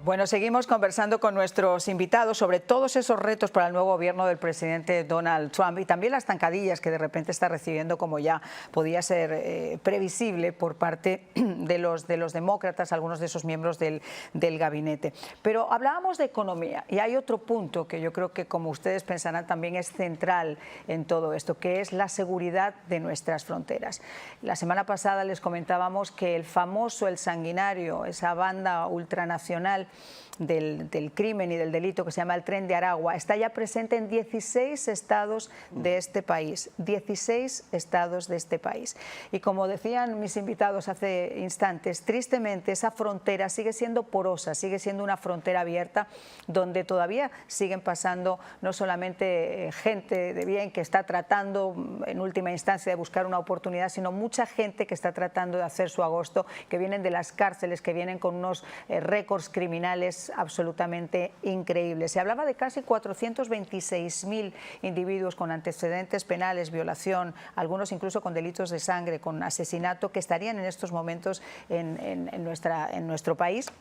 Bueno, seguimos conversando con nuestros invitados sobre todos esos retos para el nuevo gobierno del presidente Donald Trump y también las zancadillas que de repente está recibiendo, como ya podía ser previsible por parte de los demócratas, algunos de esos miembros del gabinete. Pero hablábamos de economía y hay otro punto que yo creo que, como ustedes pensarán, también es central en todo esto, que es la seguridad de nuestras fronteras. La semana pasada les comentábamos que el famoso El Sanguinario, esa banda ultranacional del crimen y del delito que se llama el Tren de Aragua, está ya presente en 16 estados de este país. 16 estados de este país. Y como decían mis invitados hace instantes, tristemente esa frontera sigue siendo porosa, sigue siendo una frontera abierta donde todavía siguen pasando no solamente gente de bien que está tratando en última instancia de buscar una oportunidad, sino mucha gente que está tratando de hacer su agosto, que vienen de las cárceles, que vienen con unos récords criminales absolutamente increíbles. Se hablaba de casi 426.000 individuos con antecedentes penales, violación, algunos incluso con delitos de sangre, con asesinato, que estarían en estos momentos en nuestro país.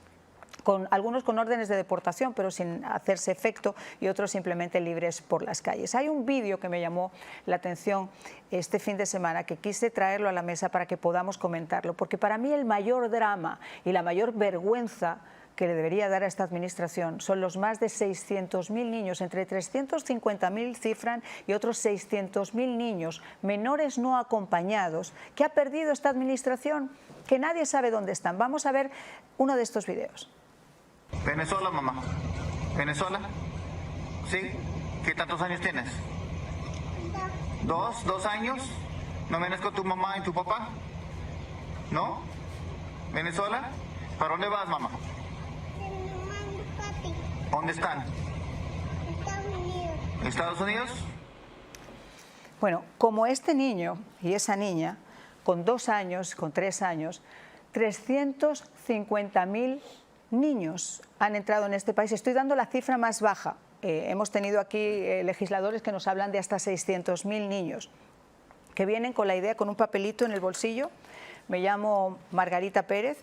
Algunos con órdenes de deportación, pero sin hacerse efecto, y otros simplemente libres por las calles. Hay un vídeo que me llamó la atención este fin de semana, que quise traerlo a la mesa para que podamos comentarlo, porque para mí el mayor drama y la mayor vergüenza que le debería dar a esta administración son los más de 600.000 niños, entre 350.000 cifran y otros 600.000 niños menores no acompañados que ha perdido esta administración, que nadie sabe dónde están. Vamos a ver uno de estos videos. Venezuela, mamá. Venezuela. ¿Sí? ¿Qué tantos años tienes? ¿2 años? ¿No vienes con tu mamá y tu papá? ¿No? ¿Venezuela? ¿Para dónde vas, mamá? ¿Dónde están? ¿Estados Unidos? Bueno, como este niño y esa niña, con 2 años, con 3 años, 350.000 niños han entrado en este país. Estoy dando la cifra más baja. Hemos tenido aquí legisladores que nos hablan de hasta 600.000 niños que vienen con la idea, con un papelito en el bolsillo. Me llamo Margarita Pérez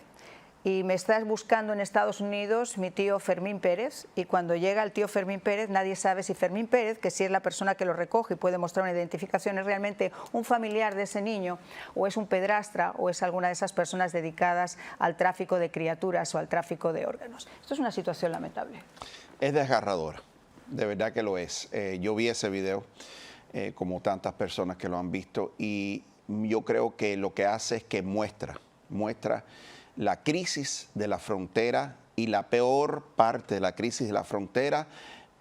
y me estás buscando en Estados Unidos mi tío Fermín Pérez, y cuando llega el tío Fermín Pérez nadie sabe si Fermín Pérez, que sí es la persona que lo recoge y puede mostrar una identificación, es realmente un familiar de ese niño, o es un pedrastra, o es alguna de esas personas dedicadas al tráfico de criaturas o al tráfico de órganos. Esto es una situación lamentable. Es desgarradora, de verdad que lo es. Yo vi ese video, como tantas personas que lo han visto, y yo creo que lo que hace es que muestra la crisis de la frontera y la peor parte de la crisis de la frontera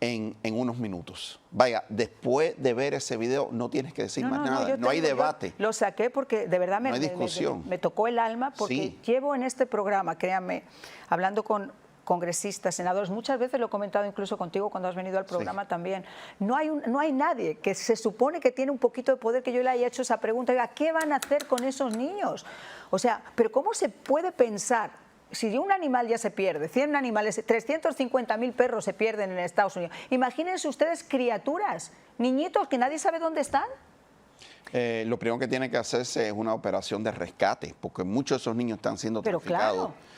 en unos minutos. Vaya, después de ver ese video no tienes que decir más nada, no hay debate. Lo saqué porque de verdad no hay discusión. me tocó el alma, porque sí. Llevo en este programa, créanme, hablando con congresistas, senadores, muchas veces lo he comentado incluso contigo cuando has venido al programa, sí. También, no hay nadie que se supone que tiene un poquito de poder que yo le haya hecho esa pregunta, oiga, ¿qué van a hacer con esos niños? O sea, pero ¿cómo se puede pensar? Si un animal ya se pierde, 100 animales, 350.000 perros se pierden en Estados Unidos, imagínense ustedes criaturas, niñitos que nadie sabe dónde están. Lo primero que tiene que hacerse es una operación de rescate, porque muchos de esos niños están siendo traficados. Claro.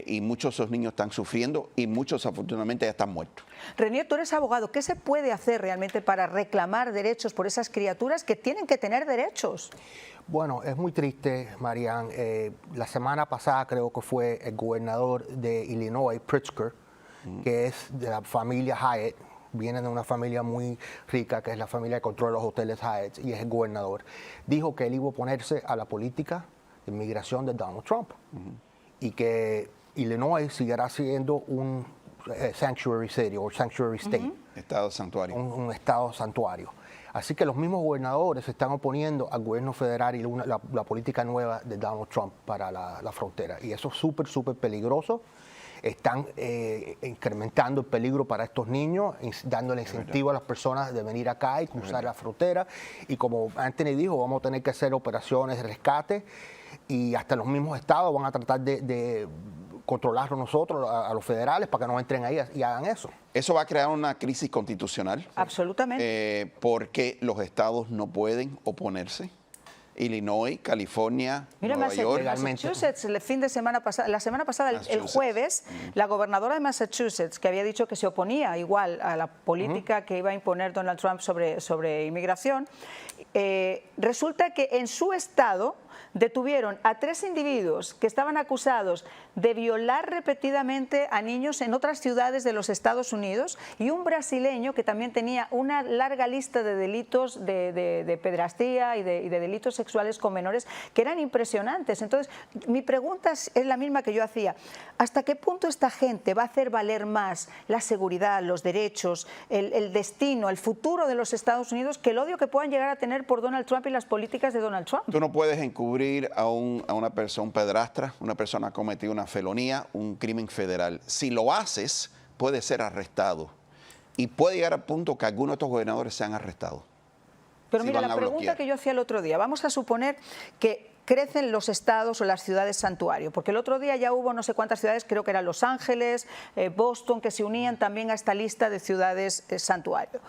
Y muchos de esos niños están sufriendo y muchos afortunadamente ya están muertos. Renier, tú eres abogado. ¿Qué se puede hacer realmente para reclamar derechos por esas criaturas que tienen que tener derechos? Bueno, es muy triste, Marian. La semana pasada creo que fue el gobernador de Illinois, Pritzker, que es de la familia Hyatt, viene de una familia muy rica, que es la familia que controla los hoteles Hyatt, y es el gobernador, dijo que él iba a oponerse a la política de inmigración de Donald Trump. Y que Illinois seguirá siendo un sanctuary city o sanctuary state. Estado santuario. Un estado santuario. Así que los mismos gobernadores se están oponiendo al gobierno federal y la política nueva de Donald Trump para la frontera. Y eso es súper peligroso. Están incrementando el peligro para estos niños, dándole incentivo a las personas de venir acá y cruzar la frontera. Y como Anthony dijo, vamos a tener que hacer operaciones de rescate. Y hasta los mismos estados van a tratar de controlarlo nosotros, a los federales, para que no entren ahí y hagan eso. Eso va a crear una crisis constitucional. Absolutamente. Porque los estados no pueden oponerse. Illinois, California, Mira, Nueva York. Massachusetts, la semana pasada, el jueves, la gobernadora de Massachusetts, que había dicho que se oponía igual a la política que iba a imponer Donald Trump sobre inmigración, resulta que en su estado detuvieron a 3 individuos que estaban acusados de violar repetidamente a niños en otras ciudades de los Estados Unidos y un brasileño que también tenía una larga lista de delitos de pederastía y de delitos sexuales con menores que eran impresionantes. Entonces, mi pregunta es la misma que yo hacía. ¿Hasta qué punto esta gente va a hacer valer más la seguridad, los derechos, el destino, el futuro de los Estados Unidos que el odio que puedan llegar a tener por Donald Trump y las políticas de Donald Trump? Tú no puedes encubrir a una persona, un pedrastra, una persona que ha cometido una felonía, un crimen federal. Si lo haces, puede ser arrestado. Y puede llegar al punto que algunos de estos gobernadores sean arrestados. Pero mira, la pregunta que yo hacía el otro día, vamos a suponer que crecen los estados o las ciudades santuario, porque el otro día ya hubo no sé cuántas ciudades, creo que eran Los Ángeles, Boston, que se unían también a esta lista de ciudades santuario.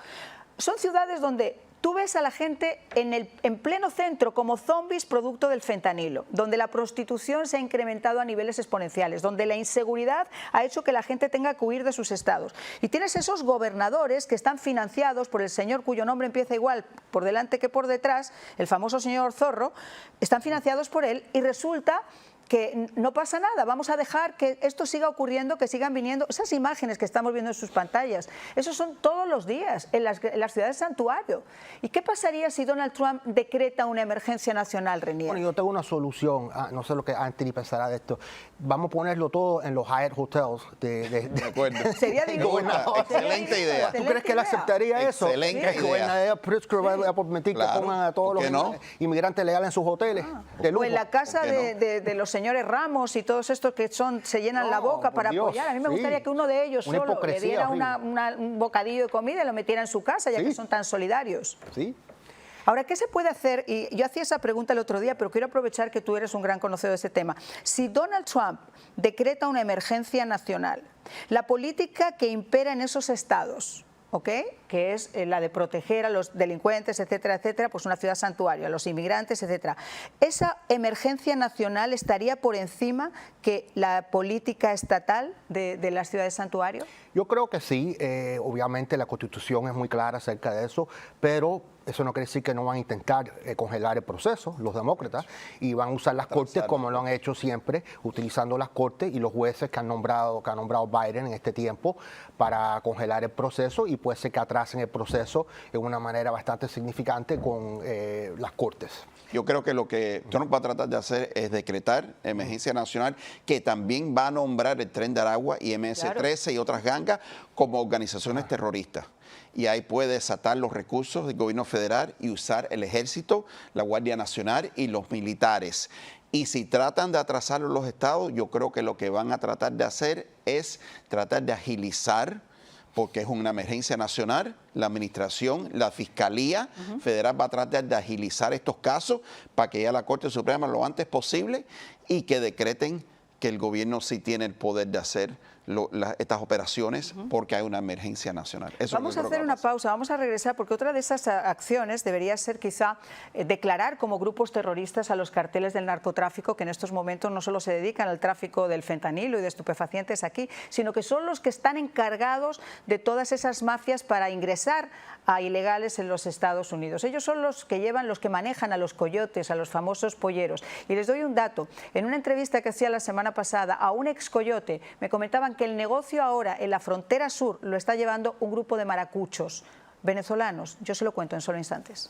Son ciudades donde tú ves a la gente en pleno centro como zombies producto del fentanilo, donde la prostitución se ha incrementado a niveles exponenciales, donde la inseguridad ha hecho que la gente tenga que huir de sus estados. Y tienes esos gobernadores que están financiados por el señor cuyo nombre empieza igual por delante que por detrás, el famoso señor Zorro, están financiados por él y resulta que no pasa nada, vamos a dejar que esto siga ocurriendo, que sigan viniendo esas imágenes que estamos viendo en sus pantallas. Esos son todos los días en las ciudades santuario. ¿Y qué pasaría si Donald Trump decreta una emergencia nacional, Renier? Bueno, yo tengo una solución. No sé lo que Anthony pensará de esto. Vamos a ponerlo todo en los Hyatt Hotels. De acuerdo. Sería divino. Excelente idea. ¿Tú crees que él aceptaría eso? Excelente idea. Que el gobernador Pritzker va a permitir que pongan a todos los inmigrantes legales en sus hoteles de lujo? O en la casa de los señores Ramos y todos estos que se llenan la boca para apoyar. A mí me gustaría que uno de ellos solo le diera un bocadillo de comida y lo metiera en su casa, ya que son tan solidarios. Sí. Ahora, ¿qué se puede hacer? Y yo hacía esa pregunta el otro día, pero quiero aprovechar que tú eres un gran conocedor de ese tema. Si Donald Trump decreta una emergencia nacional, la política que impera en esos estados, ¿ok?, que es la de proteger a los delincuentes, etcétera, etcétera, pues una ciudad santuario, a los inmigrantes, etcétera. ¿Esa emergencia nacional estaría por encima que la política estatal de las ciudades santuario? Yo creo que sí. Obviamente la Constitución es muy clara acerca de eso, pero eso no quiere decir que no van a intentar congelar el proceso, los demócratas, y van a usar las cortes como lo han hecho siempre, utilizando las cortes y los jueces que ha nombrado Biden en este tiempo para congelar el proceso, y puede ser que atrasen el proceso en una manera bastante significante con las cortes. Yo creo que lo que Trump va a tratar de hacer es decretar emergencia nacional, que también va a nombrar el Tren de Aragua y MS-13 y otras gangas como organizaciones terroristas. Y ahí puede desatar los recursos del gobierno federal y usar el ejército, la Guardia Nacional y los militares. Y si tratan de atrasarlo los estados, yo creo que lo que van a tratar de hacer es tratar de agilizar, porque es una emergencia nacional, la administración, la Fiscalía Federal va a tratar de agilizar estos casos para que llegue a la Corte Suprema lo antes posible y que decreten que el gobierno sí tiene el poder de hacer estas operaciones porque hay una emergencia nacional. Eso vamos a hacer una pausa, vamos a regresar, porque otra de esas acciones debería ser quizá declarar como grupos terroristas a los carteles del narcotráfico, que en estos momentos no solo se dedican al tráfico del fentanilo y de estupefacientes aquí, sino que son los que están encargados de todas esas mafias para ingresar a ilegales en los Estados Unidos. Ellos son los que manejan a los coyotes, a los famosos polleros. Y les doy un dato. En una entrevista que hacía la semana pasada a un ex coyote, me comentaban que el negocio ahora en la frontera sur lo está llevando un grupo de maracuchos venezolanos. Yo se lo cuento en solo instantes.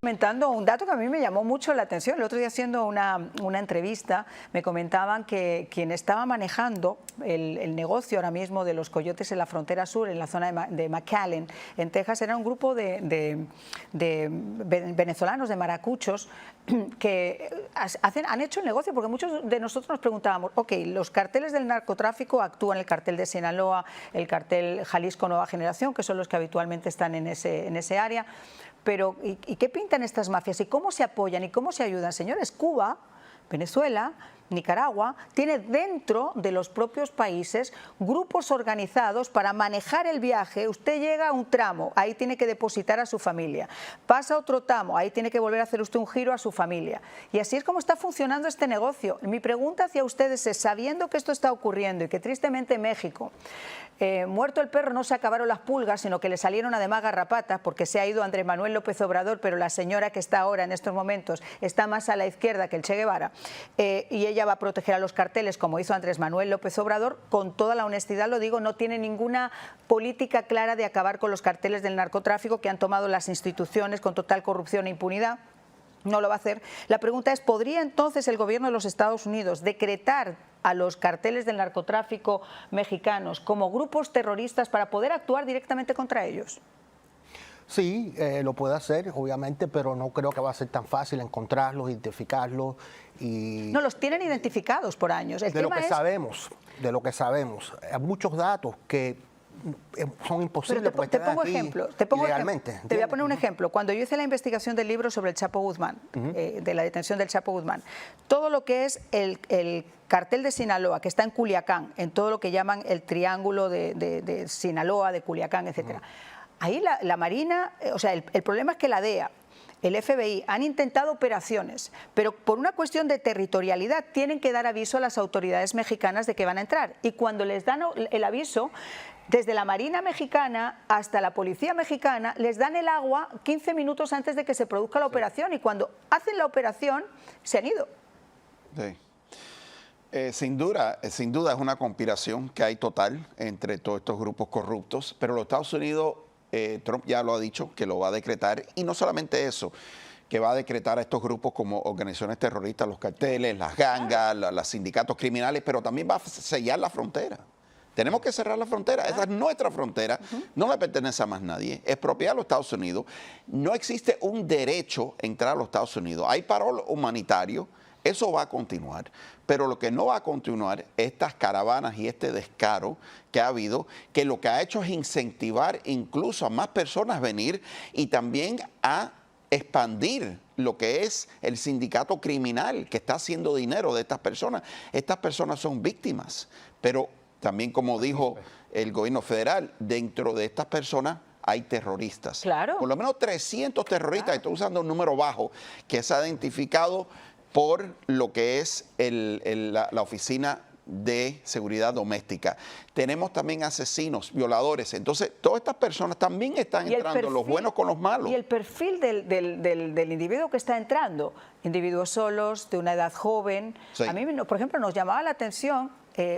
Comentando un dato que a mí me llamó mucho la atención. El otro día, haciendo una entrevista, me comentaban que quien estaba manejando el negocio ahora mismo de los coyotes en la frontera sur, en la zona de McAllen, en Texas, era un grupo de venezolanos, de maracuchos, que han hecho el negocio, porque muchos de nosotros nos preguntábamos, ok, los carteles del narcotráfico actúan, el cartel de Sinaloa, el cartel Jalisco Nueva Generación, que son los que habitualmente están en ese área, pero ¿y qué pintan estas mafias? ¿Y cómo se apoyan? ¿Y cómo se ayudan? Señores, Cuba, Venezuela Nicaragua, tiene dentro de los propios países grupos organizados para manejar el viaje. Usted llega a un tramo, ahí tiene que depositar a su familia. Pasa otro tramo, ahí tiene que volver a hacer usted un giro a su familia. Y así es como está funcionando este negocio. Mi pregunta hacia ustedes es, sabiendo que esto está ocurriendo y que tristemente en México, muerto el perro no se acabaron las pulgas, sino que le salieron además garrapatas, porque se ha ido Andrés Manuel López Obrador, pero la señora que está ahora en estos momentos está más a la izquierda que el Che Guevara, y ella va a proteger a los carteles como hizo Andrés Manuel López Obrador. Con toda la honestidad lo digo, no tiene ninguna política clara de acabar con los carteles del narcotráfico que han tomado las instituciones con total corrupción e impunidad. No lo va a hacer. La pregunta es, ¿podría entonces el gobierno de los Estados Unidos decretar a los carteles del narcotráfico mexicanos como grupos terroristas para poder actuar directamente contra ellos? Sí, lo puede hacer, obviamente, pero no creo que va a ser tan fácil encontrarlos, identificarlos. No, los tienen identificados por años. El de lo tema que es... sabemos, hay muchos datos que son imposibles. Pero te pongo ejemplo. Te voy a poner un ejemplo. Cuando yo hice la investigación del libro sobre el Chapo Guzmán, de la detención del Chapo Guzmán, todo lo que es el cartel de Sinaloa, que está en Culiacán, en todo lo que llaman el triángulo de Sinaloa, de Culiacán, etcétera. Ahí la Marina, o sea, el problema es que la DEA, el FBI han intentado operaciones, pero por una cuestión de territorialidad tienen que dar aviso a las autoridades mexicanas de que van a entrar. Y cuando les dan el aviso, desde la Marina mexicana hasta la Policía mexicana, les dan el agua 15 minutos antes de que se produzca la operación, y cuando hacen la operación se han ido. Sí. Sin duda es una conspiración que hay total entre todos estos grupos corruptos, pero los Estados Unidos... Trump ya lo ha dicho, que lo va a decretar, y no solamente eso, que va a decretar a estos grupos como organizaciones terroristas, los carteles, las gangas, los sindicatos criminales, pero también va a sellar la frontera. Tenemos que cerrar la frontera, esa es nuestra frontera, no le pertenece a más nadie, es propiedad de los Estados Unidos. No existe un derecho a entrar a los Estados Unidos, hay parol humanitario. Eso va a continuar, pero lo que no va a continuar, estas caravanas y este descaro que ha habido, que lo que ha hecho es incentivar incluso a más personas a venir y también a expandir lo que es el sindicato criminal que está haciendo dinero de estas personas. Estas personas son víctimas, pero también, como dijo el gobierno federal, dentro de estas personas hay terroristas. Claro. Por lo menos 300 terroristas, estoy usando un número bajo, que se ha identificado por lo que es la Oficina de Seguridad Doméstica. Tenemos también asesinos, violadores. Entonces, todas estas personas también están entrando, los buenos con los malos. Y el perfil del individuo que está entrando, individuos solos, de una edad joven. Sí. A mí, por ejemplo, nos llamaba la atención,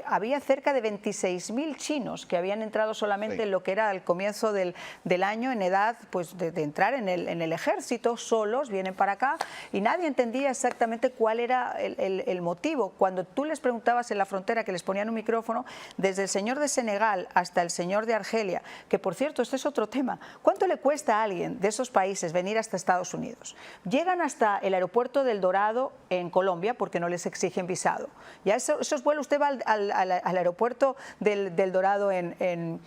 había cerca de 26.000 chinos que habían entrado solamente en lo que era al comienzo del año, en edad pues de entrar en el ejército, solos, vienen para acá, y nadie entendía exactamente cuál era el motivo. Cuando tú les preguntabas en la frontera, que les ponían un micrófono, desde el señor de Senegal hasta el señor de Argelia, que por cierto, este es otro tema, ¿cuánto le cuesta a alguien de esos países venir hasta Estados Unidos? Llegan hasta el aeropuerto del Dorado en Colombia porque no les exigen visado. Ya esos vuelos, usted va al aeropuerto del Dorado en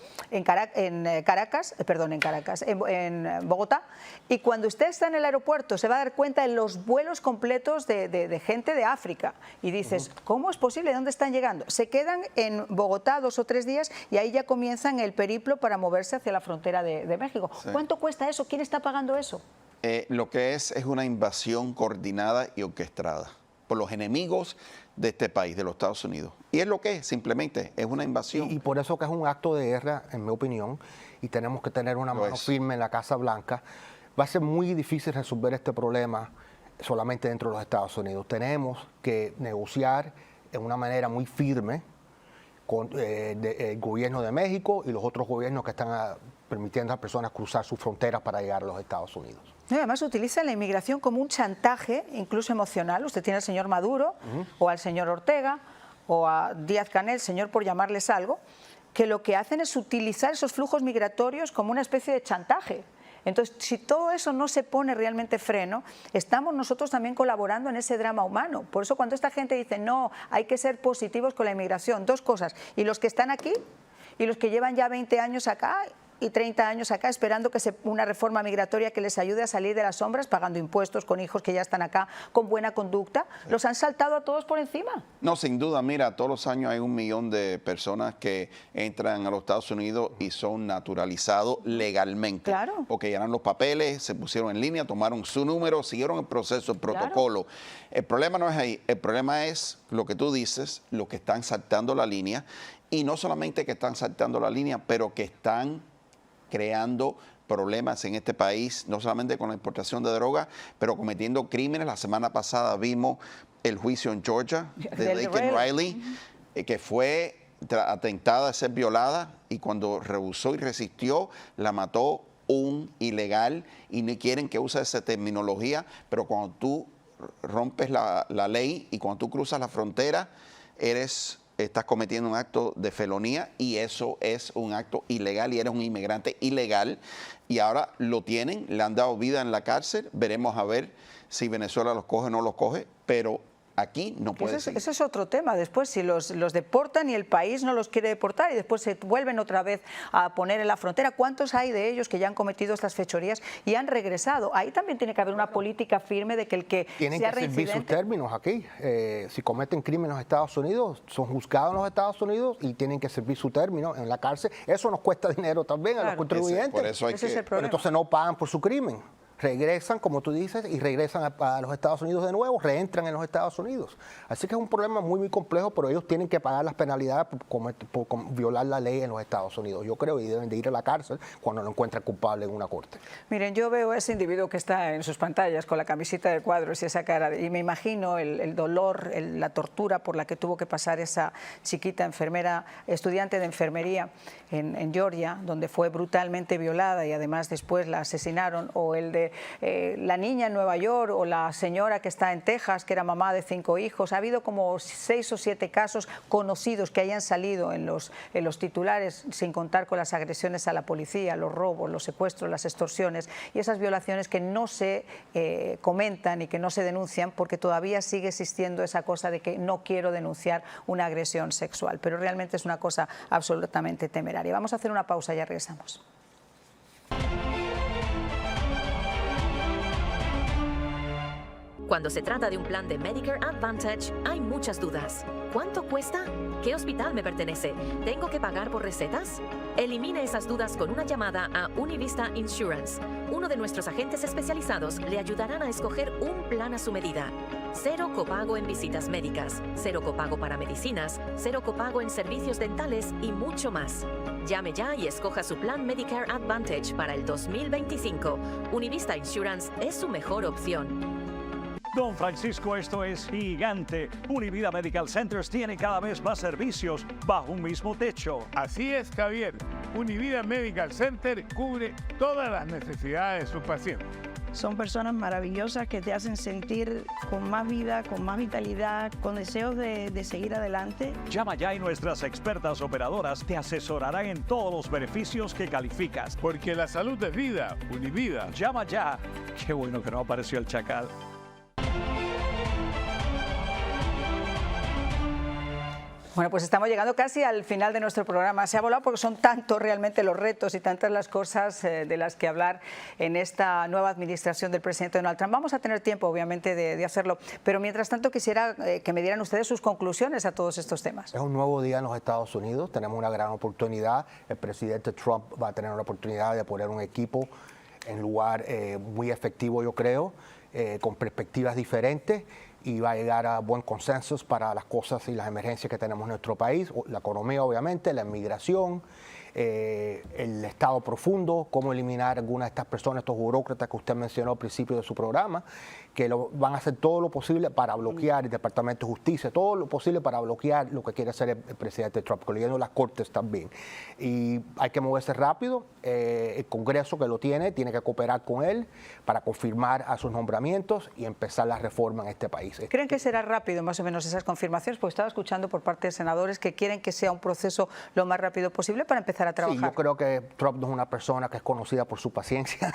Bogotá, y cuando usted está en el aeropuerto se va a dar cuenta de los vuelos completos de gente de África, y dices, ¿cómo es posible? ¿Dónde están llegando? Se quedan en Bogotá 2 o 3 días y ahí ya comienzan el periplo para moverse hacia la frontera de México. Sí. ¿Cuánto cuesta eso? ¿Quién está pagando eso? Lo que es una invasión coordinada y orquestada por los enemigos de este país, de los Estados Unidos. Y es lo que es, simplemente, es una invasión. Y por eso que es un acto de guerra, en mi opinión, y tenemos que tener una mano firme en la Casa Blanca. Va a ser muy difícil resolver este problema solamente dentro de los Estados Unidos. Tenemos que negociar de una manera muy firme con el gobierno de México y los otros gobiernos que están permitiendo a las personas cruzar sus fronteras para llegar a los Estados Unidos. No, además utilizan la inmigración como un chantaje, incluso emocional. Usted tiene al señor Maduro o al señor Ortega o a Díaz-Canel, señor por llamarles algo, que lo que hacen es utilizar esos flujos migratorios como una especie de chantaje. Entonces, si todo eso no se pone realmente freno, estamos nosotros también colaborando en ese drama humano. Por eso cuando esta gente dice, no, hay que ser positivos con la inmigración, 2 cosas, y los que están aquí y los que llevan ya 20 años acá, y 30 años acá esperando que una reforma migratoria que les ayude a salir de las sombras, pagando impuestos, con hijos que ya están acá, con buena conducta. Los han saltado a todos por encima. No, sin duda, mira, todos los años hay 1 millón de personas que entran a los Estados Unidos y son naturalizados legalmente. Claro. Porque llenaron los papeles, se pusieron en línea, tomaron su número, siguieron el proceso, el protocolo. El problema no es ahí, el problema es lo que tú dices, lo que están saltando la línea, y no solamente que están saltando la línea, pero que están creando problemas en este país, no solamente con la importación de droga, pero cometiendo crímenes. La semana pasada vimos el juicio en Georgia de Laken Riley, que fue atentada a ser violada, y cuando rehusó y resistió, la mató un ilegal, y no quieren que use esa terminología, pero cuando tú rompes la ley y cuando tú cruzas la frontera, estás cometiendo un acto de felonía, y eso es un acto ilegal y eres un inmigrante ilegal, y ahora lo tienen, le han dado vida en la cárcel. Veremos a ver si Venezuela los coge o no los coge, pero aquí no puede ser. Ese es otro tema. Después, si los deportan y el país no los quiere deportar y después se vuelven otra vez a poner en la frontera, ¿cuántos hay de ellos que ya han cometido estas fechorías y han regresado? Ahí también tiene que haber una política firme de que el que tienen sea que servir sus reincidente... términos aquí. Si cometen crímenes en los Estados Unidos, son juzgados en los Estados Unidos y tienen que servir su término en la cárcel. Eso nos cuesta dinero también a los contribuyentes. Por eso hay Ese es el Pero problema. entonces no pagan por su crimen. Regresan, como tú dices, y regresan a los Estados Unidos de nuevo, reentran en los Estados Unidos. Así que es un problema muy, muy complejo, pero ellos tienen que pagar las penalidades por violar la ley en los Estados Unidos. Yo creo que deben de ir a la cárcel cuando lo encuentran culpable en una corte. Miren, yo veo a ese individuo que está en sus pantallas con la camiseta de cuadros y esa cara, y me imagino el dolor, la tortura por la que tuvo que pasar esa chiquita enfermera, estudiante de enfermería en Georgia, donde fue brutalmente violada y además después la asesinaron, o el de la niña en Nueva York, o la señora que está en Texas, que era mamá de 5 hijos. Ha habido como 6 o 7 casos conocidos que hayan salido en los titulares, sin contar con las agresiones a la policía, los robos, los secuestros, las extorsiones y esas violaciones que no se comentan y que no se denuncian, porque todavía sigue existiendo esa cosa de que no quiero denunciar una agresión sexual. Pero realmente es una cosa absolutamente temeraria. Vamos a hacer una pausa y ya regresamos. Cuando se trata de un plan de Medicare Advantage, hay muchas dudas. ¿Cuánto cuesta? ¿Qué hospital me pertenece? ¿Tengo que pagar por recetas? Elimine esas dudas con una llamada a Univista Insurance. Uno de nuestros agentes especializados le ayudarán a escoger un plan a su medida. 0 copago en visitas médicas, 0 copago para medicinas, 0 copago en servicios dentales y mucho más. Llame ya y escoja su plan Medicare Advantage para el 2025. Univista Insurance es su mejor opción. Don Francisco, esto es gigante. Univida Medical Centers tiene cada vez más servicios bajo un mismo techo. Así es, Javier. Univida Medical Center cubre todas las necesidades de sus pacientes. Son personas maravillosas que te hacen sentir con más vida, con más vitalidad, con deseos de seguir adelante. Llama ya y nuestras expertas operadoras te asesorarán en todos los beneficios que calificas. Porque la salud es vida. Univida. Llama ya. Qué bueno que no apareció el chacal. Bueno, pues estamos llegando casi al final de nuestro programa. Se ha volado porque son tantos realmente los retos y tantas las cosas de las que hablar en esta nueva administración del presidente Donald Trump. Vamos a tener tiempo, obviamente, de hacerlo, pero mientras tanto quisiera que me dieran ustedes sus conclusiones a todos estos temas. Es un nuevo día en los Estados Unidos, tenemos una gran oportunidad. El presidente Trump va a tener una oportunidad de poner un equipo en lugar muy efectivo, yo creo, con perspectivas diferentes, y va a llegar a buen consenso para las cosas y las emergencias que tenemos en nuestro país, la economía obviamente, la inmigración, el Estado profundo, cómo eliminar algunas de estas personas, estos burócratas que usted mencionó al principio de su programa, que van a hacer todo lo posible para bloquear el Departamento de Justicia, todo lo posible para bloquear lo que quiere hacer el presidente Trump, incluyendo las cortes también. Y hay que moverse rápido, el Congreso que lo tiene que cooperar con él para confirmar a sus nombramientos y empezar la reforma en este país. ¿Creen que será rápido más o menos esas confirmaciones? Porque estaba escuchando por parte de senadores que quieren que sea un proceso lo más rápido posible para empezar empezar a trabajar. Sí, yo creo que Trump no es una persona que es conocida por su paciencia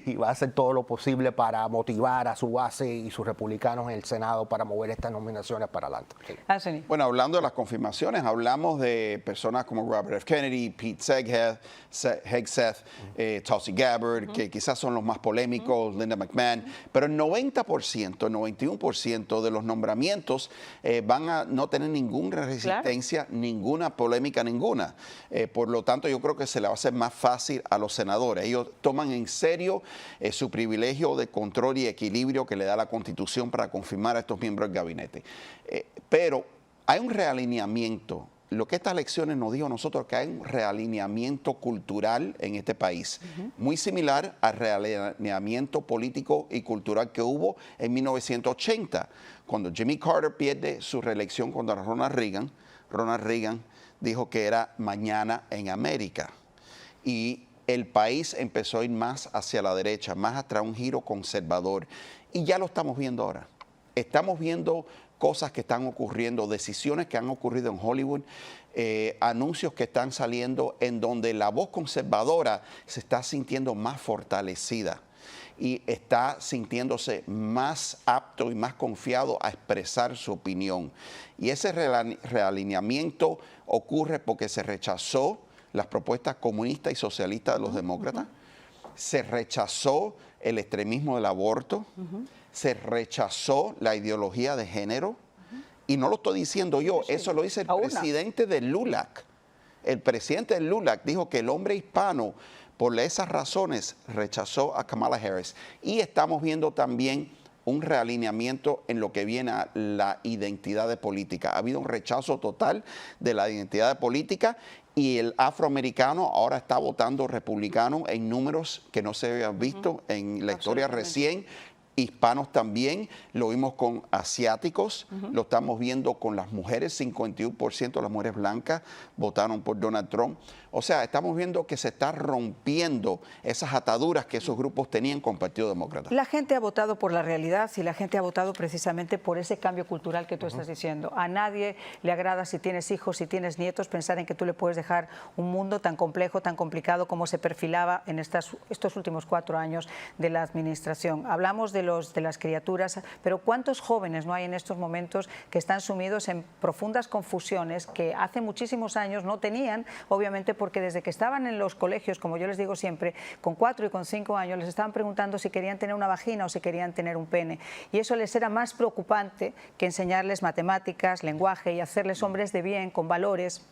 y va a hacer todo lo posible para motivar a su base y sus republicanos en el Senado para mover estas nominaciones para adelante. Sí. Anthony. Bueno, hablando de las confirmaciones, hablamos de personas como Robert F. Kennedy, Pete Hegseth, Tulsi Gabbard, que quizás son los más polémicos, Linda McMahon, pero el 90%, 91% de los nombramientos van a no tener ninguna resistencia, ninguna polémica, ninguna. Por lo tanto, yo creo que se le va a hacer más fácil a los senadores. Ellos toman en serio su privilegio de control y equilibrio que le da la Constitución para confirmar a estos miembros del gabinete. Pero hay un realineamiento. Lo que estas elecciones nos dijo a nosotros, que hay un realineamiento cultural en este país, muy similar al realineamiento político y cultural que hubo en 1980, cuando Jimmy Carter pierde su reelección contra Ronald Reagan. Ronald Reagan dijo que era mañana en América. Y el país empezó a ir más hacia la derecha, más hacia un giro conservador. Y ya lo estamos viendo ahora. Estamos viendo cosas que están ocurriendo, decisiones que han ocurrido en Hollywood, anuncios que están saliendo en donde la voz conservadora se está sintiendo más fortalecida y está sintiéndose más apto y más confiado a expresar su opinión. Y ese realineamiento ocurre porque se rechazó las propuestas comunistas y socialistas de los demócratas, se rechazó el extremismo del aborto, se rechazó la ideología de género, y no lo estoy diciendo yo, eso lo dice el presidente del LULAC. El presidente del LULAC dijo que el hombre hispano, por esas razones, rechazó a Kamala Harris. Y estamos viendo también un realineamiento en lo que viene a la identidad de política. Ha habido un rechazo total de la identidad de política y el afroamericano ahora está votando republicano en números que no se habían visto en la historia recién. Hispanos también, lo vimos con asiáticos, lo estamos viendo con las mujeres, 51% de las mujeres blancas votaron por Donald Trump. O sea, estamos viendo que se está rompiendo esas ataduras que esos grupos tenían con el Partido Demócrata. La gente ha votado por la realidad y la gente ha votado precisamente por ese cambio cultural que tú estás diciendo. A nadie le agrada, si tienes hijos, si tienes nietos, pensar en que tú le puedes dejar un mundo tan complejo, tan complicado como se perfilaba en estos últimos 4 años de la administración. Hablamos de las criaturas, pero ¿cuántos jóvenes no hay en estos momentos que están sumidos en profundas confusiones que hace muchísimos años no tenían, obviamente porque desde que estaban en los colegios, como yo les digo siempre, con 4 y con 5 años les estaban preguntando si querían tener una vagina o si querían tener un pene, y eso les era más preocupante que enseñarles matemáticas, lenguaje y hacerles hombres de bien, con valores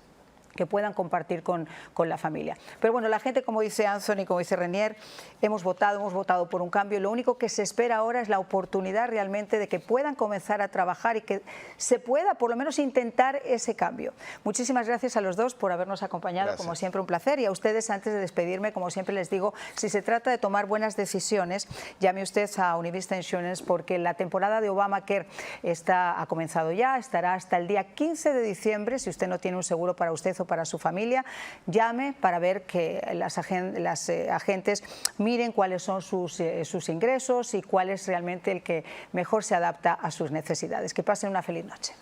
que puedan compartir con la familia. Pero bueno, la gente, como dice Anthony, como dice Renier, hemos votado por un cambio. Lo único que se espera ahora es la oportunidad realmente de que puedan comenzar a trabajar y que se pueda por lo menos intentar ese cambio. Muchísimas gracias a los dos por habernos acompañado, gracias. Como siempre un placer, y a ustedes, antes de despedirme, como siempre les digo, si se trata de tomar buenas decisiones, llame usted a Univista Insurance, porque la temporada de Obamacare ha comenzado ya, estará hasta el día 15 de diciembre. Si usted no tiene un seguro para usted o para su familia, llame para ver que las agentes miren cuáles son sus ingresos y cuál es realmente el que mejor se adapta a sus necesidades. Que pasen una feliz noche.